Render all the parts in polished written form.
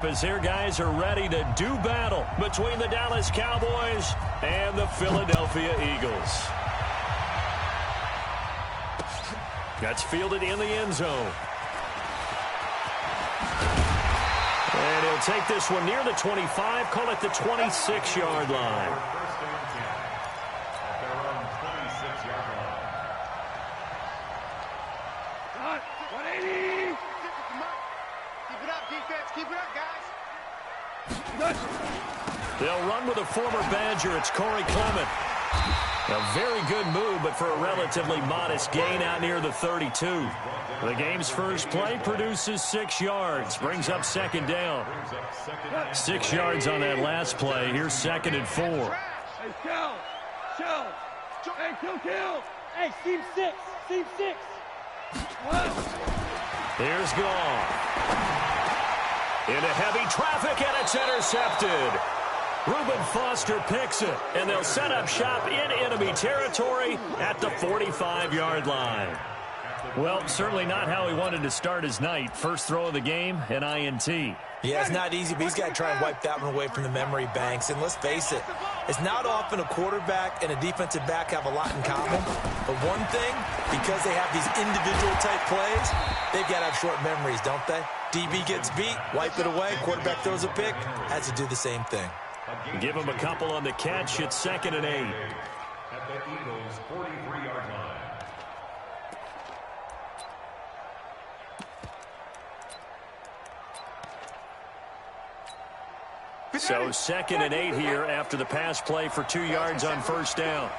As their guys are ready to do battle between the Dallas Cowboys and the Philadelphia Eagles. That's fielded in the end zone. And he'll take this one near the 25, call it the 26-yard line. They'll run with a former Badger. It's Corey Clement. A very good move, but for a relatively modest gain out near the 32. The game's first play produces 6 yards. Brings up second down. 6 yards on that last play. Here's 2nd and 4. Hey, Shell. Hey, kill. Hey, Steve 6. Here's Goff. Into heavy traffic, and it's intercepted. Reuben Foster picks it, and they'll set up shop in enemy territory at the 45-yard line. Well, certainly not how he wanted to start his night. First throw of the game, an INT. Yeah, it's not easy, but he's got to try and wipe that one away from the memory banks. And let's face it, it's not often a quarterback and a defensive back have a lot in common. But one thing, because they have these individual-type plays, they've got to have short memories, don't they? DB gets beat, wipe it away, quarterback throws a pick, has to do the same thing. Give him a couple on the catch. It's 2nd and 8. At the Eagles' 43-yard line. So 2nd and 8 here after the pass play for 2 yards on first down.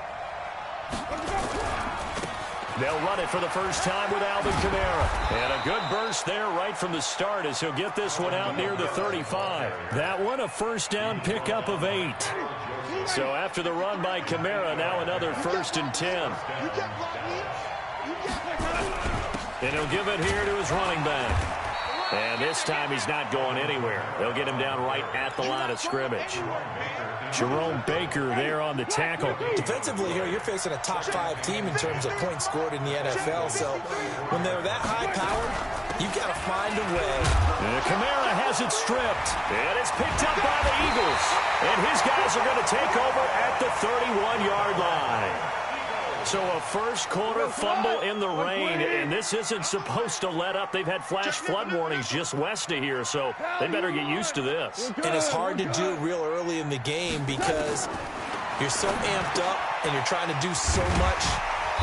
They'll run it for the first time with Alvin Kamara. And a good burst there right from the start as he'll get this one out near the 35. That one a first down pickup of 8. So after the run by Kamara, now another 1st and 10. And he'll give it here to his running back. And this time he's not going anywhere. They'll get him down right at the line of scrimmage. Jerome Baker there on the tackle. Defensively here, you're facing a top 5 team in terms of points scored in the NFL. So when they're that high-powered, you've got to find a way. And Kamara has it stripped. And it's picked up by the Eagles. And his guys are going to take over at the 31-yard line. So a first-quarter fumble in the rain, and this isn't supposed to let up. They've had flash flood warnings just west of here, so they better get used to this. And it's hard to do real early in the game because you're so amped up and you're trying to do so much.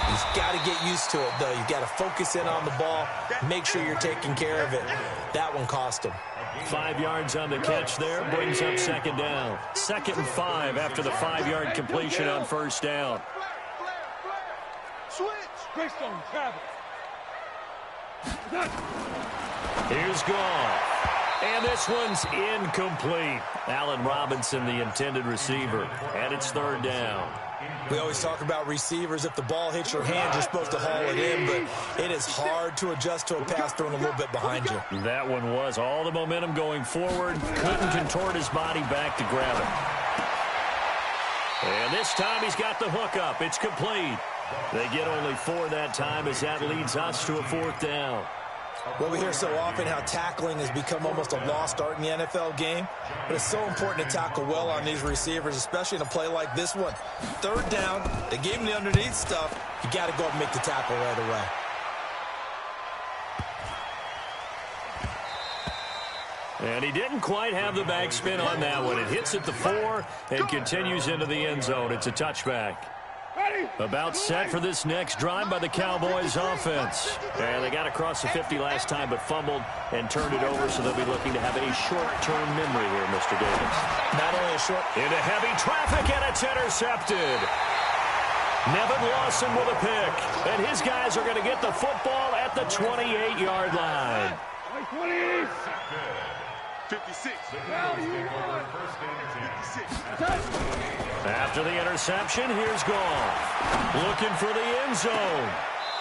You've got to get used to it, though. You've got to focus in on the ball, make sure you're taking care of it. That one cost him. 5 yards on the catch there, brings up second down. 2nd and 5 after the 5-yard completion on first down. Greystone, Travis. Here's Goff. And this one's incomplete. Allen Robinson, the intended receiver. And it's 3rd down. We always talk about receivers. If the ball hits your hand, you're supposed to haul it in, but it is hard to adjust to a pass thrown a little bit behind you. That one was all the momentum going forward. Couldn't contort his body back to grab it. And this time he's got the hook up. It's complete. They get only 4 that time as that leads us to a 4th down. Well, we hear so often how tackling has become almost a lost art in the NFL game, but it's so important to tackle well on these receivers, especially in a play like this one. 3rd down, they gave him the underneath stuff. You got to go and make the tackle right away. And he didn't quite have the backspin on that one. It hits at the 4 and continues into the end zone. It's a touchback. About set for this next drive by the Cowboys offense. And they got across the 50 last time but fumbled and turned it over, so they'll be looking to have a short-term memory here, Mr. Davis. Not only a short... Into heavy traffic, and it's intercepted. Nevin Lawson with a pick. And his guys are going to get the football at the 28-yard line. 56. After the interception, here's Goff. Looking for the end zone.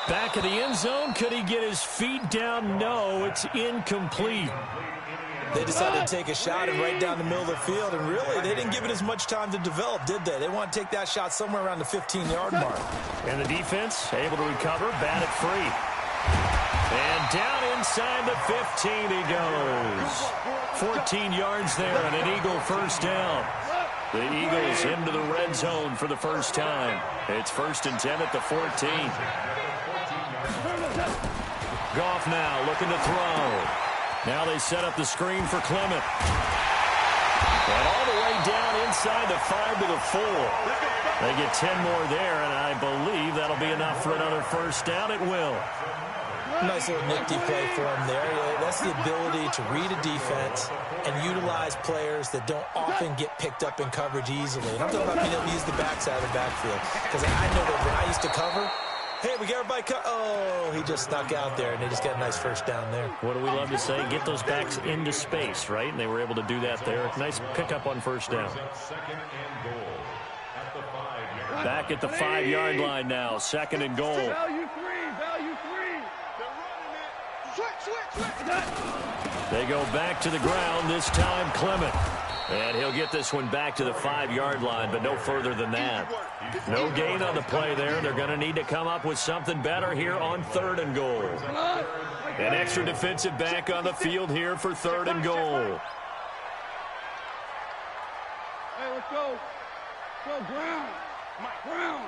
Back of the end zone. Could he get his feet down? No, it's incomplete. They decided to take a shot and right down the middle of the field, and really, they didn't give it as much time to develop, did they? They want to take that shot somewhere around the 15-yard mark. And the defense able to recover, bat it free. And down inside the 15 he goes. 14 yards there and an Eagle first down. The Eagles into the red zone for the first time. It's 1st and 10 at the 14. Goff now looking to throw. Now they set up the screen for Clement. And all the way down inside the 5 to the 4. They get 10 more there, and I believe that'll be enough for another first down. It will. Nice little nifty play for him there. That's the ability to read a defense and utilize players that don't often get picked up in coverage easily. And I'm talking about being able to use the backside of the backfield. Because I know that when I used to cover, hey, we got everybody oh, he just snuck out there, and they just got a nice first down there. What do we love to say? Get those backs into space, right? And they were able to do that there. Nice pickup on first down. Back at the 5-yard line now. 2nd and goal. Value 3. They go back to the ground, this time Clement. And he'll get this one back to the 5-yard line, but no further than that. No gain on the play there. They're going to need to come up with something better here on 3rd and goal. An extra defensive back on the field here for 3rd and goal. Hey, let's go. Go, ground. Ground.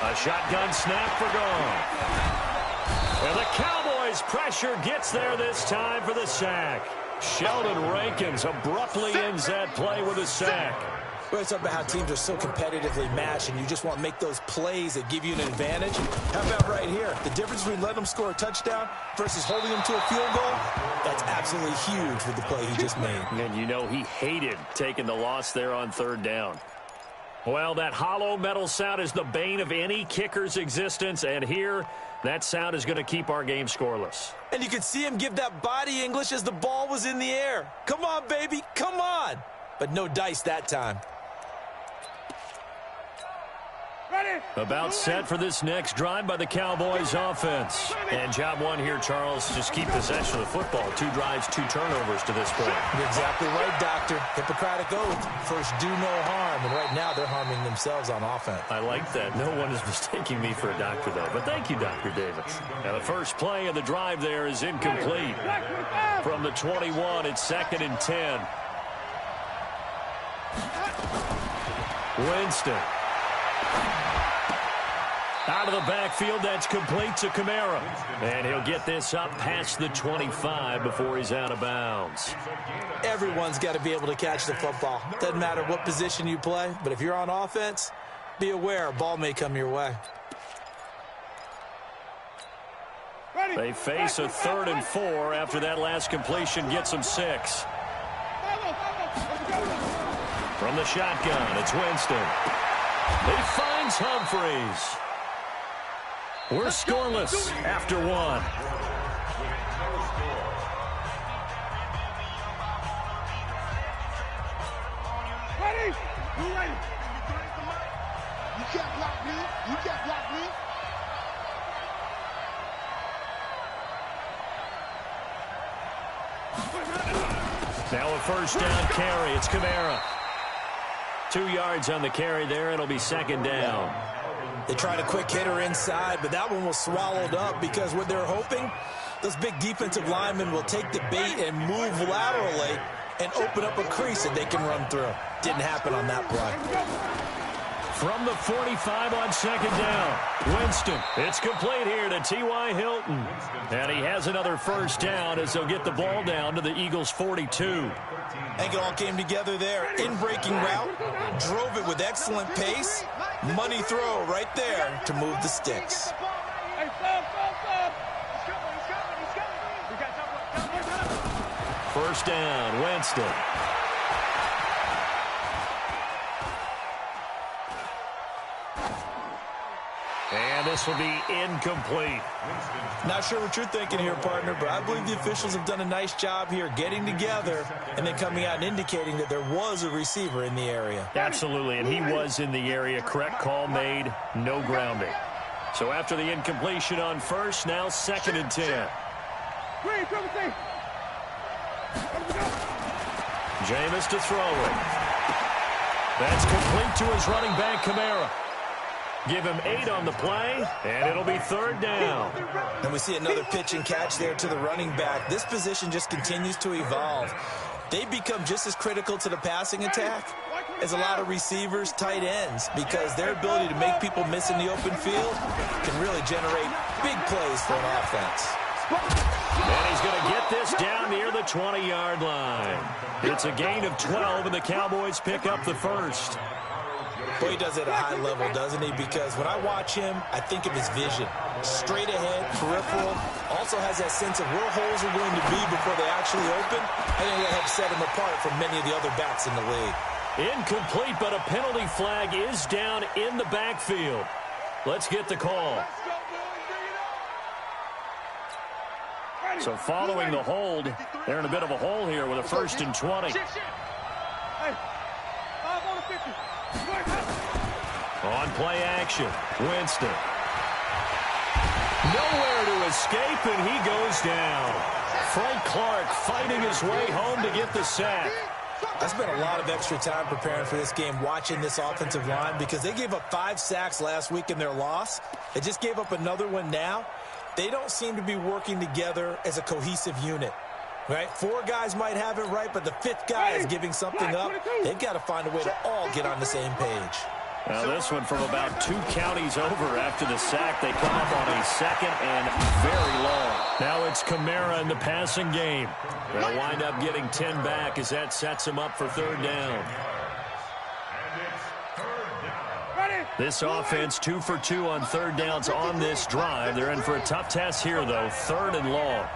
A shotgun snap for Goff. And the Cowboys' pressure gets there this time for the sack. Sheldon Rankins abruptly ends that play with a sack. Well, it's about how teams are so competitively matched, and you just want to make those plays that give you an advantage. How about right here? The difference between letting them score a touchdown versus holding them to a field goal, that's absolutely huge with the play he just made. And you know he hated taking the loss there on 3rd down. Well, that hollow metal sound is the bane of any kicker's existence, and here, that sound is going to keep our game scoreless. And you could see him give that body English as the ball was in the air. Come on, baby, come on. But no dice that time. About set for this next drive by the Cowboys offense. And job one here, Charles, just keep possession of the football. 2 drives, 2 turnovers to this point. You're exactly right, Doctor. Hippocratic oath. First, do no harm. And right now, they're harming themselves on offense. I like that. No one is mistaking me for a doctor, though. But thank you, Dr. Davis. Now, the first play of the drive there is incomplete. From the 21, it's 2nd and 10. Winston. Out of the backfield, that's complete to Kamara. And he'll get this up past the 25 before he's out of bounds. Everyone's got to be able to catch the football. Doesn't matter what position you play, but if you're on offense, be aware a ball may come your way. They face a 3rd and 4 after that last completion gets them 6. From the shotgun, it's Winston. He finds Humphreys. We're scoreless after 1. Ready? You ready? You can't block me. You can't block me. Now a first down carry. It's Kamara. 2 yards on the carry there. It'll be 2nd down. They tried a quick hitter inside, but that one was swallowed up because what they're hoping, those big defensive linemen will take the bait and move laterally and open up a crease that they can run through. Didn't happen on that play. From the 45 on 2nd down, Winston. It's complete here to T.Y. Hilton. And he has another first down as they'll get the ball down to the Eagles' 42. I think it all came together there. In-breaking route, drove it with excellent pace. Money throw right there to move the sticks. Hey, stop. First down, Winston. And this will be incomplete. Not sure what you're thinking here, partner, but I believe the officials have done a nice job here getting together and then coming out and indicating that there was a receiver in the area. Absolutely, and he was in the area. Correct call made, no grounding. So after the incompletion on first, now 2nd and 10. Jameis to throw it. That's complete to his running back, Kamara. Give him 8 on the play, and it'll be 3rd down. And we see another pitch and catch there to the running back. This position just continues to evolve. They become just as critical to the passing attack as a lot of receivers, tight ends, because their ability to make people miss in the open field can really generate big plays for an offense. And he's going to get this down near the 20-yard line. It's a gain of 12, and the Cowboys pick up the first. Boy, he does it at a high level, doesn't he? Because when I watch him, I think of his vision. Straight ahead, peripheral. Also has that sense of where holes are going to be before they actually open. I think that helps set him apart from many of the other backs in the league. Incomplete, but a penalty flag is down in the backfield. Let's get the call. So following the hold, they're in a bit of a hole here with a 1st and 20. Hey, 5 on the 50. On play action, Winston. Nowhere to escape, and he goes down. Frank Clark fighting his way home to get the sack. I spent a lot of extra time preparing for this game, watching this offensive line, because they gave up 5 sacks last week in their loss. They just gave up another one now. They don't seem to be working together as a cohesive unit, right? 4 guys might have it right, but the 5th guy is giving something up. They've got to find a way to all get on the same page. Now this one from about 2 counties over after the sack. They come up on a 2nd and very long. Now it's Kamara in the passing game. They'll wind up getting 10 back as that sets them up for 3rd down. This offense 2 for 2 on 3rd downs on this drive. They're in for a tough test here, though, 3rd and long.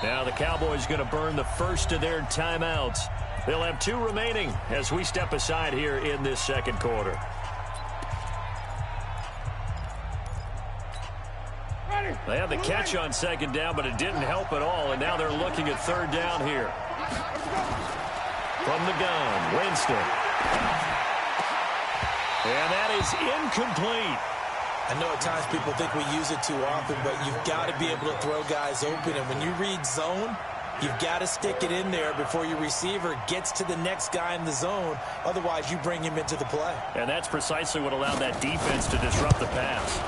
Now the Cowboys going to burn the first of their timeouts. They'll have 2 remaining as we step aside here in this 2nd quarter. They had the catch on 2nd down, but it didn't help at all, and now they're looking at 3rd down here. From the gun, Winston. And that is incomplete. I know at times people think we use it too often, but you've got to be able to throw guys open. And when you read zone, you've got to stick it in there before your receiver gets to the next guy in the zone. Otherwise, you bring him into the play. And that's precisely what allowed that defense to disrupt the pass.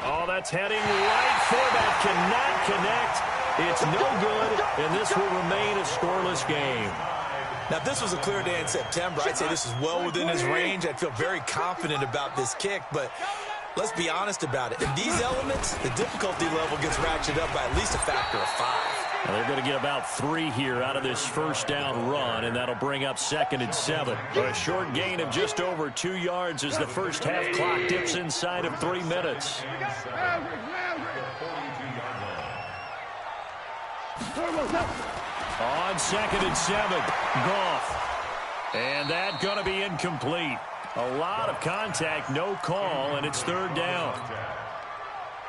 Oh, that's heading right for that. Cannot connect. It's no good, and this will remain a scoreless game. Now, if this was a clear day in September, I'd say this is well within his range. I'd feel very confident about this kick, but let's be honest about it. In these elements, the difficulty level gets ratcheted up by at least a factor of 5. Well, they're going to get about 3 here out of this 1st down run, and that'll bring up 2nd and 7. But a short gain of just over 2 yards as the first half clock dips inside of 3 minutes. On 2nd and 7, Goff. And that going to be incomplete. A lot of contact, no call, and it's 3rd down.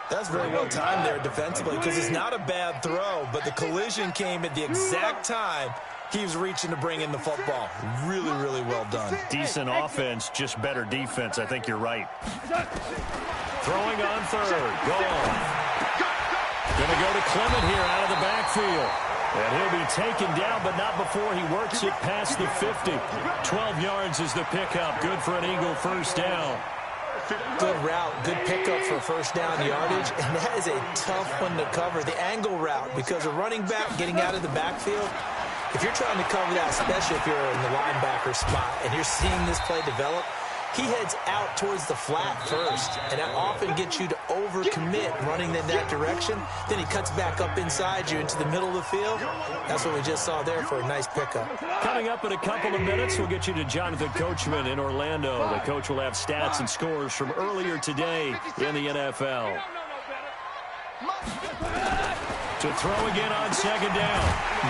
That's very well timed there defensively because it's not a bad throw, but the collision came at the exact time he was reaching to bring in the football. Really, really well done. Decent offense, just better defense. I think you're right. Throwing on 3rd. Goff. Going to go to Clement here out of the backfield. And he'll be taken down, but not before he works it past the 50. 12 yards is the pickup. Good for an Eagle 1st down. Good route, good pickup for 1st down yardage, and that is a tough one to cover. The angle route, because a running back getting out of the backfield, if you're trying to cover that, especially if you're in the linebacker spot and you're seeing this play develop, he heads out towards the flat first, and that often gets you to overcommit running in that direction. Then he cuts back up inside you into the middle of the field. That's what we just saw there for a nice pickup. Coming up in a couple of minutes, we'll get you to Jonathan Coachman in Orlando. The coach will have stats and scores from earlier today in the NFL. To throw again on 2nd down.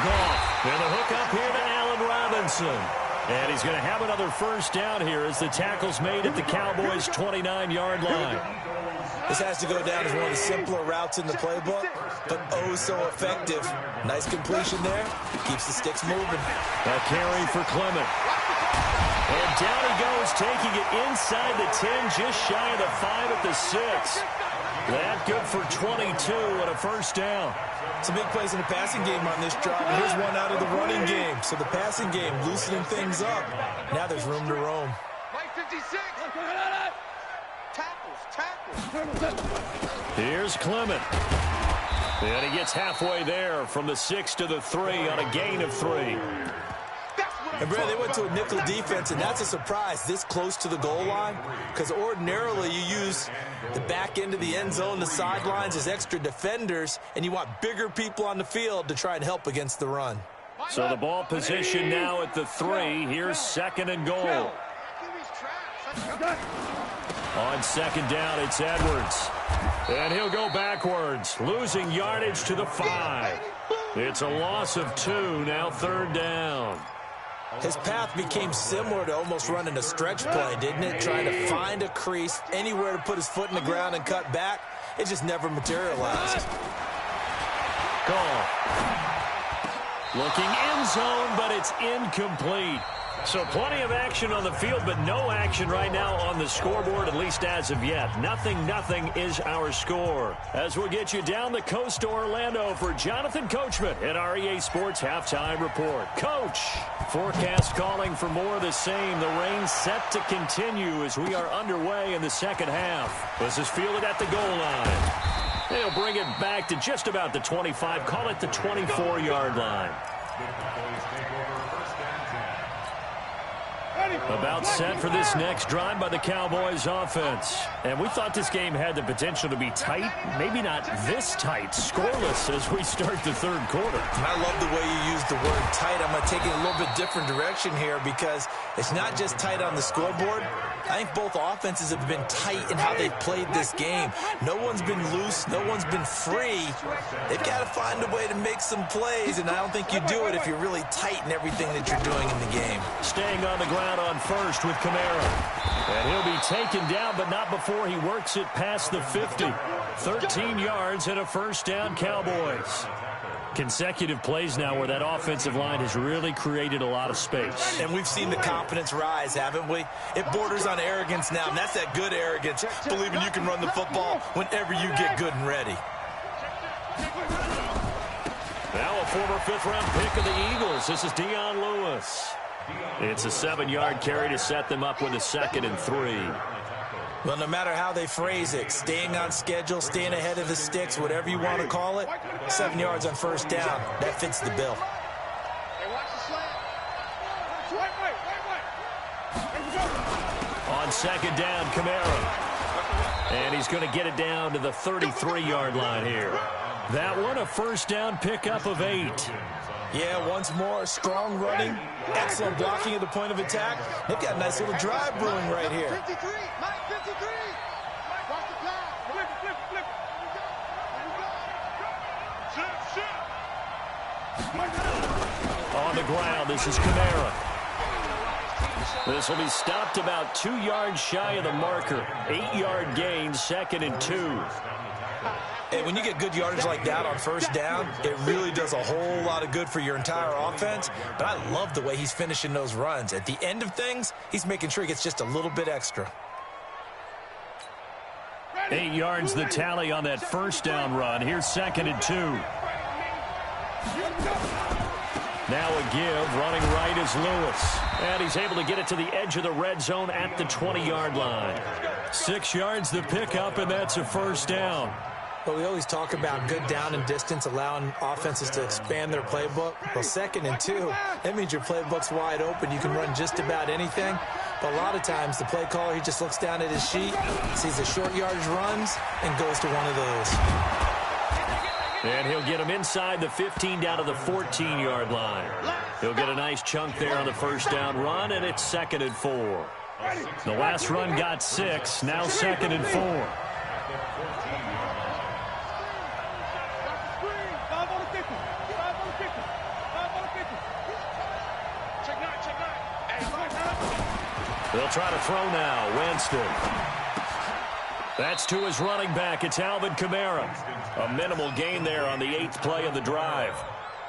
Goff. And the hook up here to Allen Robinson. And he's going to have another 1st down here as the tackle's made at the Cowboys' 29-yard line. This has to go down as one of the simpler routes in the playbook, but oh so effective. Nice completion there. Keeps the sticks moving. A carry for Clement. And down he goes, taking it inside the 10, just shy of the 5 at the 6. That good for 22 and a 1st down. Some big plays in the passing game on this drive. Here's one out of the running game. So the passing game loosening things up. Now there's room to roam. Here's Clement. And he gets halfway there from the 6 to the 3 on a gain of 3. And, Brad, they went to a nickel defense, and that's a surprise this close to the goal line, because ordinarily you use the back end of the end zone, the sidelines as extra defenders, and you want bigger people on the field to try and help against the run. So the ball position now at the 3. Here's 2nd and goal. On 2nd down, it's Edwards. And he'll go backwards, losing yardage to the 5. It's a loss of 2, now 3rd down. His path became similar to almost running a stretch play, didn't it? Trying to find a crease, anywhere to put his foot in the ground and cut back. It just never materialized. Call. Looking end zone, but it's incomplete. So plenty of action on the field, but no action right now on the scoreboard, at least as of yet. 0-0 is our score. As we'll get you down the coast to Orlando for Jonathan Coachman at our EA Sports Halftime Report. Coach, forecast calling for more of the same. The rain set to continue as we are underway in the second half. This is fielded at the goal line. They'll bring it back to just about the 25, call it the 24-yard line. About set for this next drive by the Cowboys offense. And we thought this game had the potential to be tight, maybe not this tight, scoreless as we start the 3rd quarter. And I love the way you use the word tight. I'm going to take it a little bit different direction here because it's not just tight on the scoreboard. I think both offenses have been tight in how they've played this game. No one's been loose. No one's been free. They've got to find a way to make some plays, and I don't think you do it if you're really tight in everything that you're doing in the game. Staying on the ground on 1st with Kamara. And he'll be taken down, but not before he works it past the 50. 13 yards and a 1st down, Cowboys. Consecutive plays now where that offensive line has really created a lot of space. And we've seen the confidence rise, haven't we? It borders on arrogance now, and that's that good arrogance, believing you can run the football whenever you get good and ready. Now a former 5th-round pick of the Eagles. This is Dion Lewis. It's a 7-yard carry to set them up with a 2nd and 3. Well, no matter how they phrase it, staying on schedule, staying ahead of the sticks, whatever you want to call it, 7 yards on 1st down, that fits the bill. On 2nd down, Kamara. And he's going to get it down to the 33-yard line here. That one, a 1st down pickup of 8. Yeah, once more, strong running, excellent blocking at the point of attack. They've got a nice little drive brewing right here. 53, Mike, 53. Cross the flag. Flip. On the ground, this is Kamara. This will be stopped about 2 yards shy of the marker. 8-yard gain, 2nd and 2. And when you get good yardage like that on 1st down, it really does a whole lot of good for your entire offense. But I love the way he's finishing those runs. At the end of things, he's making sure he gets just a little bit extra. 8 yards the tally on that 1st down run. Here's 2nd and 2. Now a give, running right is Lewis. And he's able to get it to the edge of the red zone at the 20-yard line. 6 yards the pickup, and that's a 1st down. But we always talk about good down and distance, allowing offenses to expand their playbook. Well, 2nd and 2, that means your playbook's wide open. You can run just about anything. But a lot of times, the play caller, he just looks down at his sheet, sees the short yardage runs, and goes to one of those. And he'll get him inside the 15 down to the 14-yard line. He'll get a nice chunk there on the 1st down run, and it's 2nd and 4. The last run got 6, now 2nd and 4. They'll try to throw now. Winston. That's to his running back. It's Alvin Kamara. A minimal gain there on the 8th play of the drive.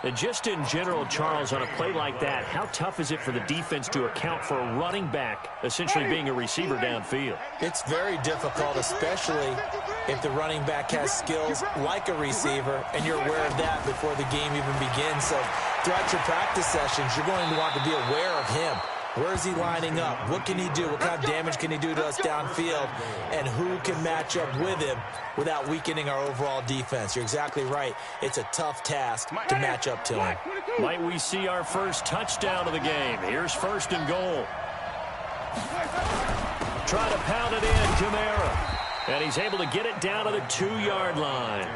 And just in general, Charles, on a play like that, how tough is it for the defense to account for a running back essentially being a receiver downfield? It's very difficult, especially if the running back has skills like a receiver, and you're aware of that before the game even begins. So throughout your practice sessions, you're going to want to be aware of him. Where is he lining up? What can he do? What kind of damage can he do to us downfield? And who can match up with him without weakening our overall defense? You're exactly right. It's a tough task to match up to him. Might we see our first touchdown of the game? Here's first and goal. Try to pound it in, Kamara. And he's able to get it down to the 2-yard line.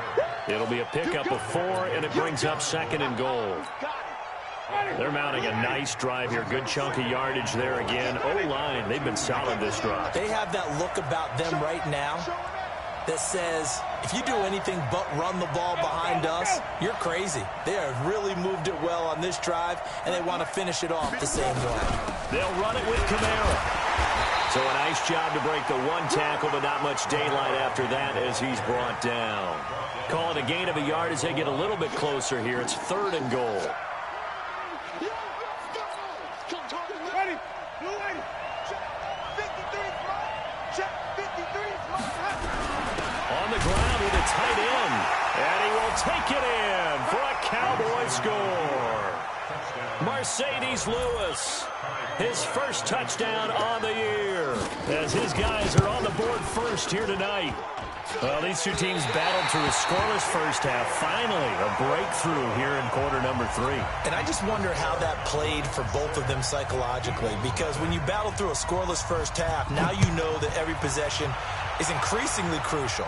It'll be a pickup of 4, and it brings up second and goal. They're mounting a nice drive here. Good chunk of yardage there again. O-line, they've been solid this drive. They have that look about them right now that says, if you do anything but run the ball behind us, you're crazy. They have really moved it well on this drive, and they want to finish it off the same way. They'll run it with Kamara. So a nice job to break the 1 tackle, but not much daylight after that as he's brought down. Call it a gain of a yard as they get a little bit closer here. It's third and goal. Ready. Blue ready. Check 53. Check 53. On the ground with a tight end. And he will take it in for a Cowboy score. Mercedes Lewis, his first touchdown on the year, as his guys are on the board first here tonight. Well, these two teams battled through a scoreless first half. Finally, a breakthrough here in quarter number 3. And I just wonder how that played for both of them psychologically, because when you battle through a scoreless first half, now you know that every possession is increasingly crucial.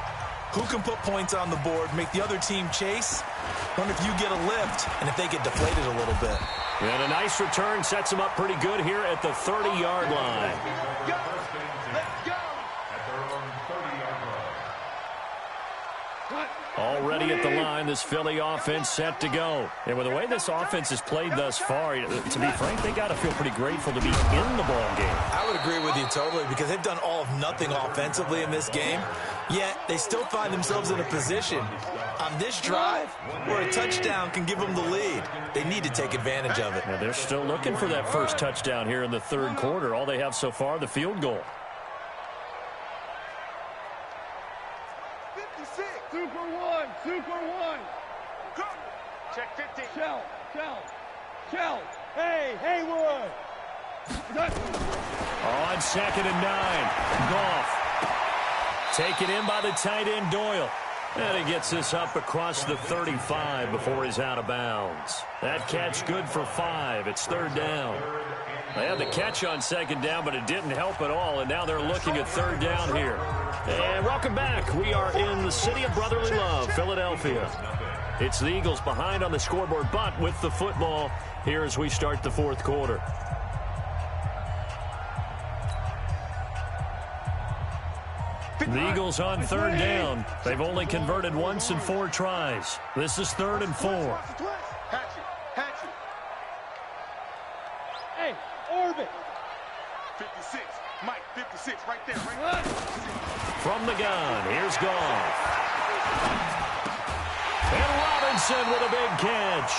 Who can put points on the board, make the other team chase? Wonder if you get a lift and if they get deflated a little bit. And a nice return sets them up pretty good here at the 30-yard line. Already at the line, this Philly offense set to go. And with the way this offense has played thus far, to be frank, they got to feel pretty grateful to be in the ball game. I would agree with you totally, because they've done all of nothing offensively in this game, yet they still find themselves in a position on this drive where a touchdown can give them the lead. They need to take advantage of it. Yeah, they're still looking for that first touchdown here in the third quarter. All they have so far, the field goal. 56. 2 for 1. 2 for 1. Check 50. Shell. Hey, Haywood. On second and 9, Goff. Taken in by the tight end, Doyle. And he gets this up across the 35 before he's out of bounds. That catch good for 5. It's third down. They had the catch on second down, but it didn't help at all, and now they're looking at third down here. And welcome back. We are in the city of brotherly love, Philadelphia. It's the Eagles behind on the scoreboard, but with the football here as we start the fourth quarter. The Eagles on third down. They've only converted once in 4 tries. This is 3rd and 4. Hatchet. Hey, Orbit. 56. Mike, 56, right there. From the gun, here's Goff. And Robinson with a big catch.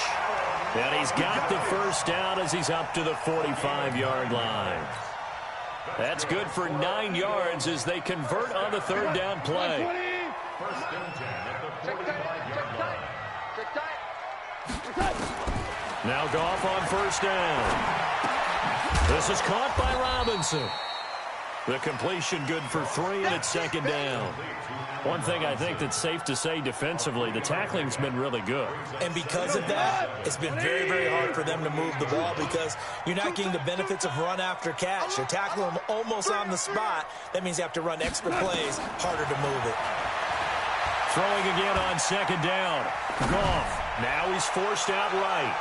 And he's got the first down as he's up to the 45-yard line. That's good for 9 yards as they convert on the third down play. First and 10 at the 45-yard line. Now Goff on first down. This is caught by Robinson. The completion good for 3, and it's second down. One thing I think that's safe to say defensively, the tackling's been really good. And because of that, it's been very, very hard for them to move the ball because you're not getting the benefits of run after catch. They're tackling them almost on the spot. That means you have to run extra plays, harder to move it. Throwing again on second down. Goff. Now he's forced out right.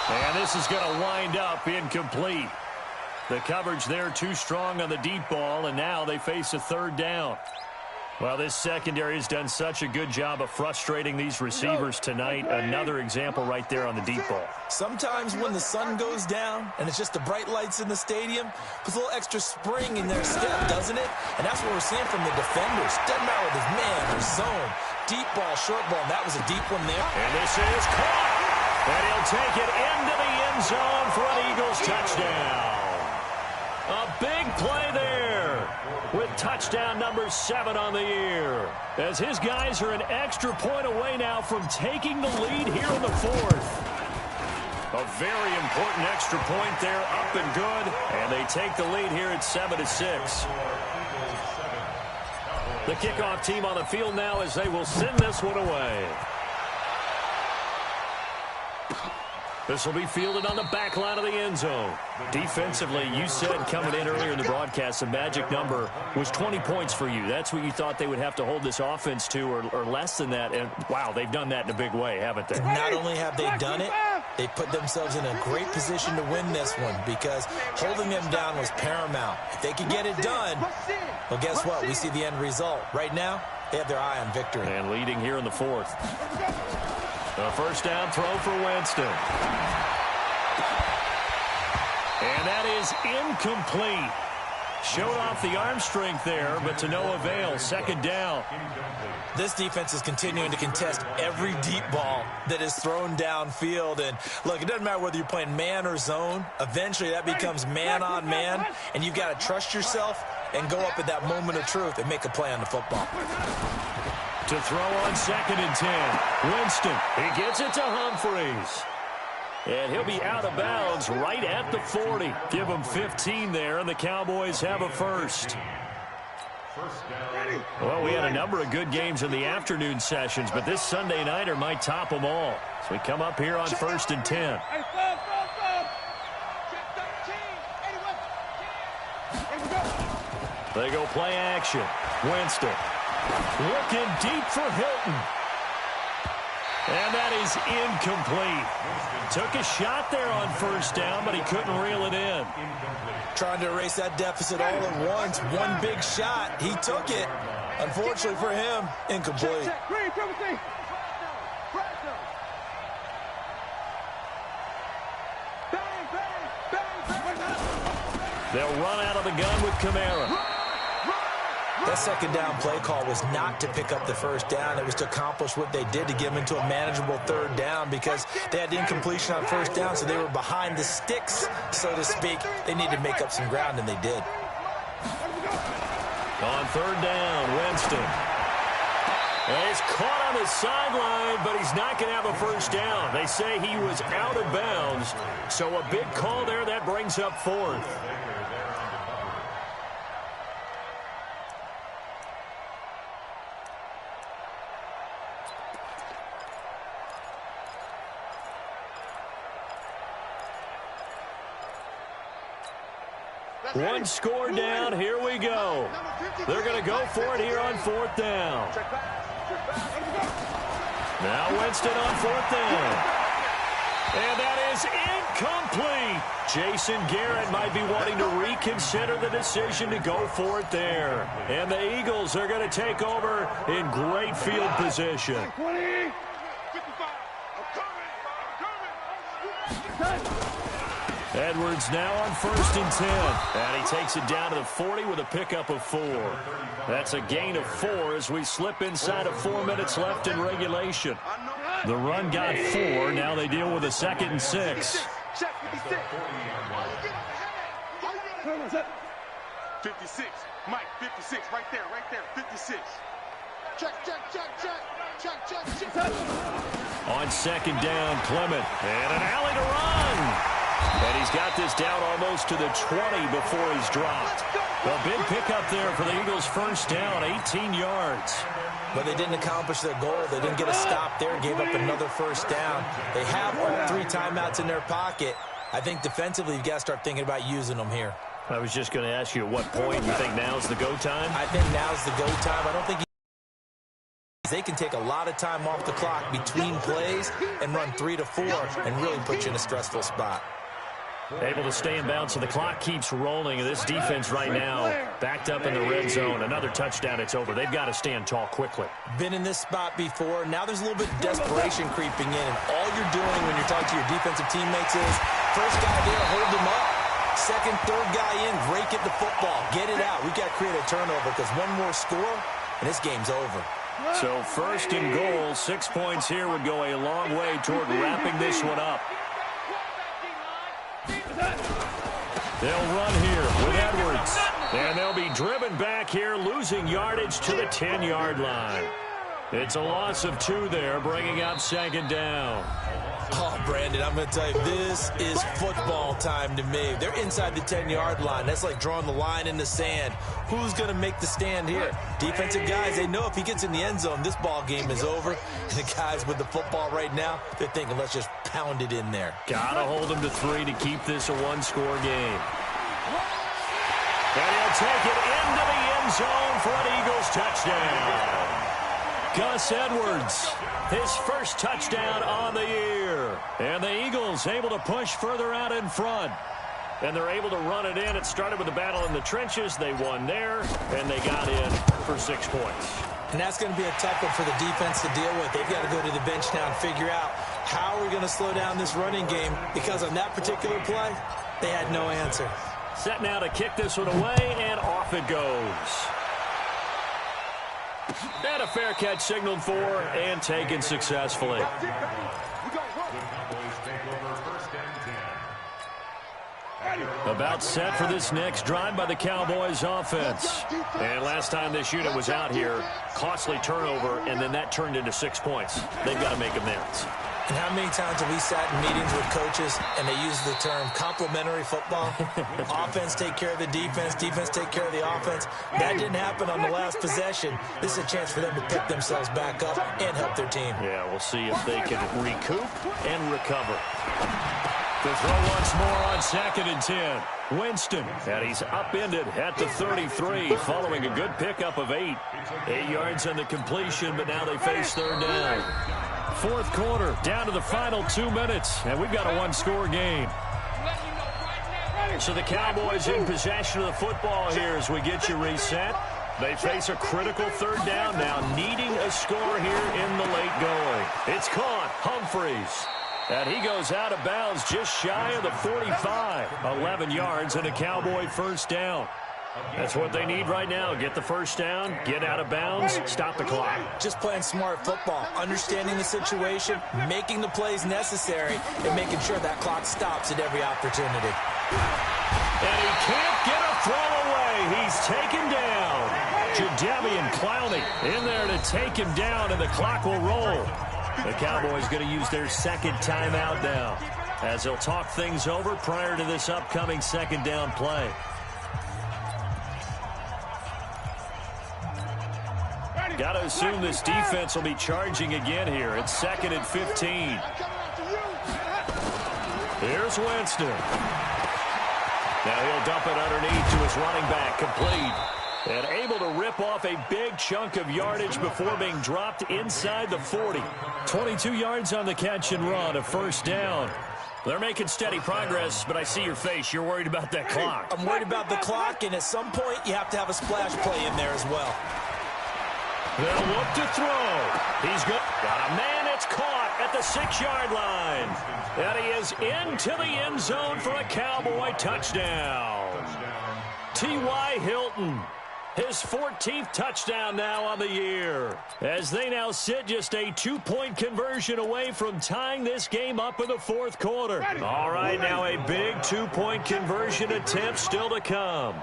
And this is going to wind up incomplete. The coverage there too strong on the deep ball, and now they face a third down. Well, this secondary has done such a good job of frustrating these receivers tonight. Another example right there on the deep ball. Sometimes when the sun goes down and it's just the bright lights in the stadium, puts a little extra spring in their step, doesn't it? And that's what we're seeing from the defenders. Doesn't matter with his man or zone. Deep ball, short ball, and that was a deep one there. And this is caught. And he'll take it into the end zone for an Eagles touchdown. A big play there with touchdown number 7 on the year. As his guys are an extra point away now from taking the lead here in the fourth. A very important extra point there, up and good, and they take the lead here at 7-6. The kickoff team on the field now as they will send this one away. This will be fielded on the back line of the end zone. Defensively, you said coming in earlier in the broadcast, the magic number was 20 points for you. That's what you thought they would have to hold this offense to, or less than that. And, wow, they've done that in a big way, haven't they? Not only have they done it, they put themselves in a great position to win this one because holding them down was paramount. If they could get it done, well, guess what? We see the end result. Right now, they have their eye on victory. And leading here in the fourth. A first down throw for Winston. And that is incomplete. Showed off the arm strength there, but to no avail. Second down. This defense is continuing to contest every deep ball that is thrown downfield. And, look, it doesn't matter whether you're playing man or zone. Eventually, that becomes man-on-man, and you've got to trust yourself and go up at that moment of truth and make a play on the football. To throw on 2nd and 10. Winston, he gets it to Humphreys. And he'll be out of bounds right at the 40. Give him 15 there, and the Cowboys have a first. Well, we had a number of good games in the afternoon sessions, but this Sunday nighter might top them all. So we come up here on 1st and 10. They go play action. Winston looking deep for Hilton. And that is incomplete. Took a shot there on first down, but he couldn't reel it in. Trying to erase that deficit all at once. One big shot. He took it. Unfortunately for him, incomplete. They'll run out of the gun with Kamara. That second down play call was not to pick up the first down. It was to accomplish what they did to get them into a manageable third down because they had incompletion on first down, so they were behind the sticks, so to speak. They needed to make up some ground, and they did. On third down, Winston. And he's caught on the sideline, but he's not going to have a first down. They say he was out of bounds, so a big call there. That brings up fourth. One score down. Here we go. They're going to go for it here on fourth down. Now Winston on fourth down. And that is incomplete. Jason Garrett might be wanting to reconsider the decision to go for it there. And the Eagles are going to take over in great field position. Edwards now on 1st and 10. And he takes it down to the 40 with a pickup of 4. That's a gain of 4 as we slip inside of 4 minutes left in regulation. The run got 4. Now they deal with a 2nd and 6. 56. Mike, 56. Right there, 56. Check. On 2nd down, Clement. And an alley to run. And he's got this down almost to the 20 before he's dropped. A big pickup there for the Eagles' first down, 18 yards. But they didn't accomplish their goal. They didn't get a stop there, gave up another first down. They have all 3 timeouts in their pocket. I think defensively, you've got to start thinking about using them here. I was just going to ask you at what point you think now's the go time? I think now's the go time. I don't think they can take a lot of time off the clock between plays and run 3 to 4 and really put you in a stressful spot. Able to stay in bounds, so the clock keeps rolling. And this defense right now backed up in the red zone. Another touchdown, it's over. They've got to stand tall quickly. Been in this spot before. Now there's a little bit of desperation creeping in. And all you're doing when you're talking to your defensive teammates is first guy there, hold them up. Second, third guy in, rake at the football. Get it out. We've got to create a turnover because one more score, and this game's over. So 1st and goal, 6 points here would go a long way toward wrapping this one up. They'll run here with Edwards. And they'll be driven back here, losing yardage to the 10-yard line. It's a loss of 2 there, bringing up second down. Oh, Brandon, I'm going to tell you, this is football time to me. They're inside the 10-yard line. That's like drawing the line in the sand. Who's going to make the stand here? Defensive guys, they know if he gets in the end zone, this ball game is over. And the guys with the football right now, they're thinking, let's just pound it in there. Got to hold them to 3 to keep this a one-score game. And he'll take it into the end zone for an Eagles touchdown. Gus Edwards, his first touchdown on the year. And the Eagles able to push further out in front. And they're able to run it in. It started with a battle in the trenches. They won there, and they got in for 6 points. And that's going to be a tough one for the defense to deal with. They've got to go to the bench now and figure out how we're going to slow down this running game, because on that particular play, they had no answer. Set now to kick this one away, and off it goes. And a fair catch signaled for and taken successfully. About set for this next drive by the Cowboys offense. And last time this unit was out here, costly turnover, and then that turned into 6 points. They've got to make amends. And how many times have we sat in meetings with coaches and they use the term complementary football? Offense take care of the defense, defense take care of the offense. That didn't happen on the last possession. This is a chance for them to pick themselves back up and help their team. Yeah, we'll see if they can recoup and recover. The throw once more on 2nd and 10. Winston, and he's upended at the 33 following a good pickup of 8. 8 yards on the completion, but now they face 3rd down. 4th quarter, down to the final 2 minutes, and we've got a one-score game. So the Cowboys in possession of the football here as we get you reset. They face a critical 3rd down now, needing a score here in the late going. It's caught, Humphreys. And he goes out of bounds just shy of the 45. 11 yards and a Cowboy 1st down. That's what they need right now. Get the 1st down, get out of bounds, stop the clock. Just playing smart football, understanding the situation, making the plays necessary, and making sure that clock stops at every opportunity. And he can't get a throw away. He's taken down. Jadeveon Clowney in there to take him down, and the clock will roll. The Cowboys going to use their 2nd timeout now, as they'll talk things over prior to this upcoming 2nd down play. Got to assume this defense will be charging again here. It's 2nd and 15. Here's Winston. Now he'll dump it underneath to his running back, complete. And able to rip off a big chunk of yardage before being dropped inside the 40. 22 yards on the catch and run, a 1st down. They're making steady progress, but I see your face. You're worried about that clock. I'm worried about the clock, and at some point, you have to have a splash play in there as well. They'll look to throw. He's good. Got a man. It's caught at the 6-yard line. And he is into the end zone for a Cowboy touchdown. T.Y. Hilton. His 14th touchdown now on the year, as they now sit just a 2-point conversion away from tying this game up in the 4th quarter. All right, now a big 2-point conversion attempt still to come.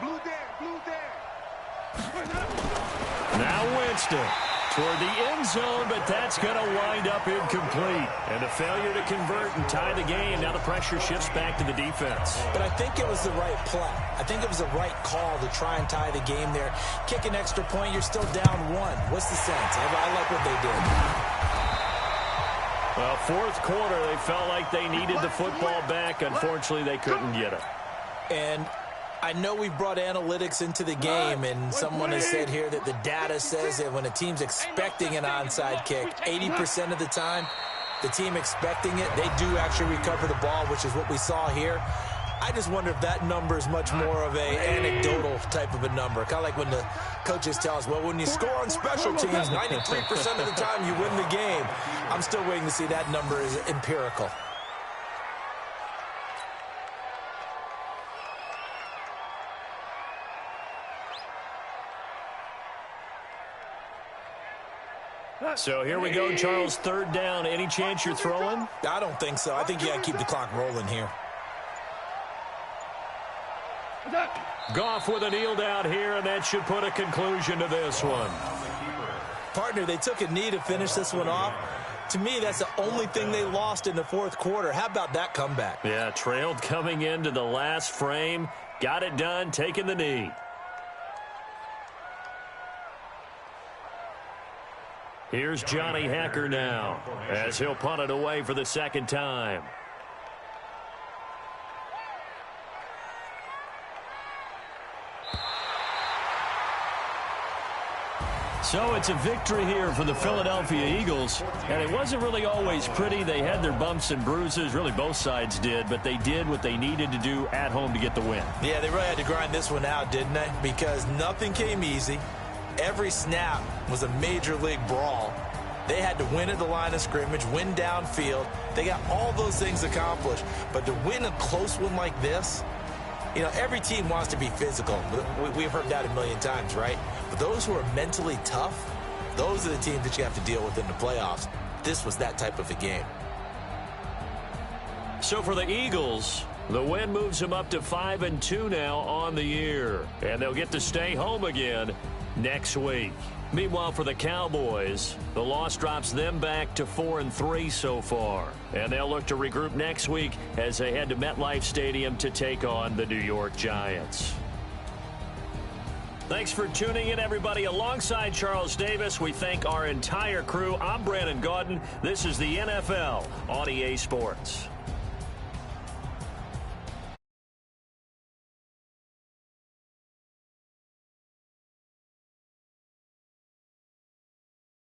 Now Winston toward the end zone, but that's going to wind up incomplete. And a failure to convert and tie the game. Now the pressure shifts back to the defense. But I think it was the right play. I think it was the right call to try and tie the game there. Kick an extra point, you're still down 1. What's the sense? I like what they did. Well, 4th quarter, they felt like they needed the football back. Unfortunately, they couldn't get it. And I know we've brought analytics into the game, and someone has said here that the data says that when a team's expecting an onside kick, 80% of the time, the team expecting it, they do actually recover the ball, which is what we saw here. I just wonder if that number is much more of a anecdotal type of a number. Kind of like when the coaches tell us, well, when you score on special teams, 93% of the time you win the game. I'm still waiting to see that number is empirical. So here we go, Charles, 3rd down. Any chance you're throwing? I don't think so. I think you got to keep the clock rolling here. Goff with a kneel down here, and that should put a conclusion to this one. Partner, they took a knee to finish this one off. To me, that's the only thing they lost in the fourth quarter. How about that comeback? Yeah, trailed coming into the last frame. Got it done, taking the knee. Here's Johnny Hacker now, as he'll punt it away for the second time. So it's a victory here for the Philadelphia Eagles, and it wasn't really always pretty. They had their bumps and bruises, really both sides did, but they did what they needed to do at home to get the win. Yeah, they really had to grind this one out, didn't they? Because nothing came easy. Every snap was a major league brawl. They had to win at the line of scrimmage, win downfield. They got all those things accomplished, but to win a close one like this, you know, every team wants to be physical. We've heard that a million times, right? But those who are mentally tough, those are the teams that you have to deal with in the playoffs. This was that type of a game. So for the Eagles, the win moves them up to 5-2 now on the year. And they'll get to stay home again next week. Meanwhile, for the Cowboys, the loss drops them back to 4-3 so far. And they'll look to regroup next week as they head to MetLife Stadium to take on the New York Giants. Thanks for tuning in, everybody. Alongside Charles Davis, we thank our entire crew. I'm Brandon Gaudin. This is the NFL on EA Sports.